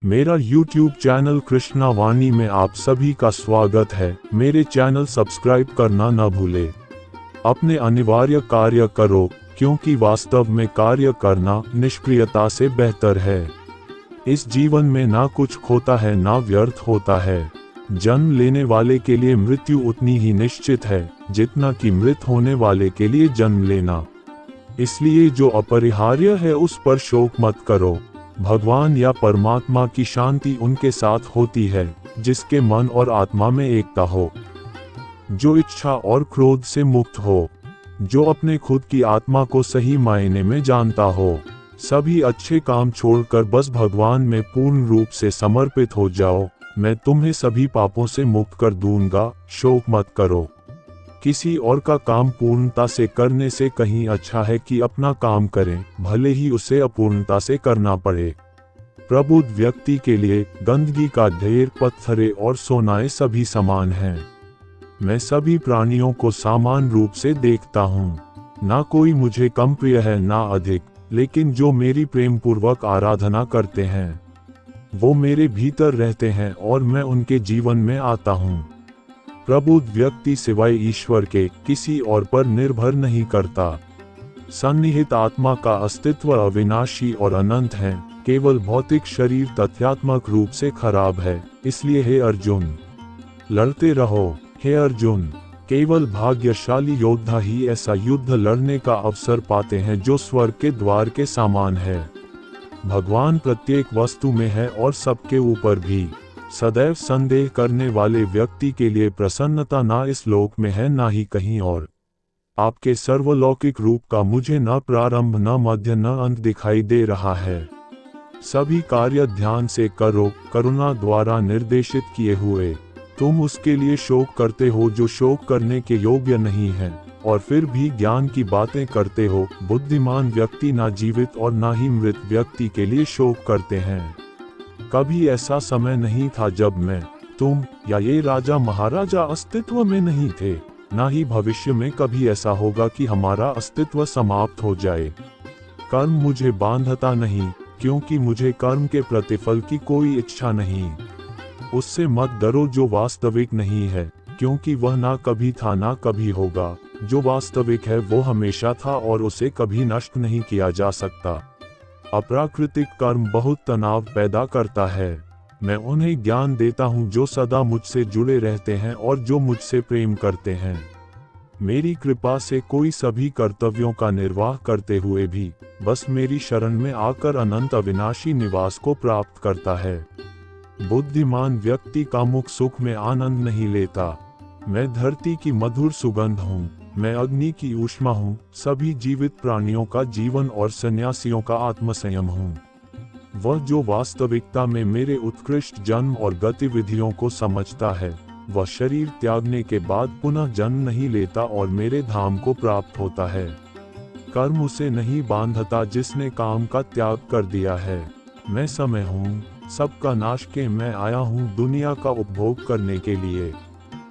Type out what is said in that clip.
मेरा YouTube channel Krishna वाणी में आप सभी का स्वागत है। मेरे चैनल सब्सक्राइब करना न भूले। अपने अनिवार्य कार्य करो, क्योंकि वास्तव में कार्य करना निष्क्रियता से बेहतर है। इस जीवन में ना कुछ खोता है ना व्यर्थ होता है। जन्म लेने वाले के लिए मृत्यु उतनी ही निश्चित है जितना कि मृत होने वाले के लिए जन्म लेना। इसलिए जो अपरिहार्य है उस पर शोक मत करो। भगवान या परमात्मा की शांति उनके साथ होती है जिसके मन और आत्मा में एकता हो, जो इच्छा और क्रोध से मुक्त हो, जो अपने खुद की आत्मा को सही मायने में जानता हो। सभी अच्छे काम छोड़कर बस भगवान में पूर्ण रूप से समर्पित हो जाओ। मैं तुम्हें सभी पापों से मुक्त कर दूंगा, शोक मत करो। किसी और का काम पूर्णता से करने से कहीं अच्छा है कि अपना काम करें, भले ही उसे अपूर्णता से करना पड़े। प्रबुद्ध व्यक्ति के लिए गंदगी का ढेर, पत्थरे और सोनाएं सभी समान हैं। मैं सभी प्राणियों को समान रूप से देखता हूँ। ना कोई मुझे कम प्रिय है ना अधिक, लेकिन जो मेरी प्रेम पूर्वक आराधना करते हैं वो मेरे भीतर रहते हैं और मैं उनके जीवन में आता हूँ। प्रबुद्ध व्यक्ति सिवाय ईश्वर के किसी और पर निर्भर नहीं करता। सन्निहित आत्मा का अस्तित्व अविनाशी और अनंत है। केवल भौतिक शरीर तथ्यात्मक रूप से खराब है। इसलिए हे अर्जुन, लड़ते रहो। हे अर्जुन, केवल भाग्यशाली योद्धा ही ऐसा युद्ध लड़ने का अवसर पाते हैं जो स्वर्ग के द्वार के समान है। भगवान प्रत्येक वस्तु में है और सबके ऊपर भी। सदैव संदेह करने वाले व्यक्ति के लिए प्रसन्नता ना इस लोक में है ना ही कहीं और। आपके सर्वलौकिक रूप का मुझे न प्रारंभ न मध्य न अंत दिखाई दे रहा है। सभी कार्य ध्यान से करो, करुणा द्वारा निर्देशित किए हुए। तुम उसके लिए शोक करते हो जो शोक करने के योग्य नहीं है, और फिर भी ज्ञान की बातें करते हो। बुद्धिमान व्यक्ति ना जीवित और ना ही मृत व्यक्ति के लिए शोक करते हैं। कभी ऐसा समय नहीं था जब मैं, तुम या ये राजा महाराजा अस्तित्व में नहीं थे। ना ही भविष्य में कभी ऐसा होगा कि हमारा अस्तित्व समाप्त हो जाए। कर्म मुझे बांधता नहीं, क्योंकि मुझे कर्म के प्रतिफल की कोई इच्छा नहीं। उससे मत डरो जो वास्तविक नहीं है, क्योंकि वह ना कभी था ना कभी होगा। जो वास्तविक है वो हमेशा था और उसे कभी नष्ट नहीं किया जा सकता। अप्राकृतिक कर्म बहुत तनाव पैदा करता है। मैं उन्हें ज्ञान देता हूँ जो सदा मुझसे जुड़े रहते हैं और जो मुझसे प्रेम करते हैं। मेरी कृपा से कोई सभी कर्तव्यों का निर्वाह करते हुए भी बस मेरी शरण में आकर अनंत अविनाशी निवास को प्राप्त करता है। बुद्धिमान व्यक्ति का मुख सुख में आनंद नहीं लेता। मैं धरती की मधुर सुगंध हूँ, मैं अग्नि की ऊष्मा हूँ, सभी जीवित प्राणियों का जीवन और सन्यासियों का आत्मसंयम हूँ। वह जो वास्तविकता में मेरे उत्कृष्ट जन्म और गतिविधियों को समझता है, वह शरीर त्यागने के बाद पुनः जन्म नहीं लेता और मेरे धाम को प्राप्त होता है। कर्म उसे नहीं बांधता जिसने काम का त्याग कर दिया है। मैं समय हूँ, सबका नाश के मैं आया हूँ दुनिया का उपभोग करने के लिए।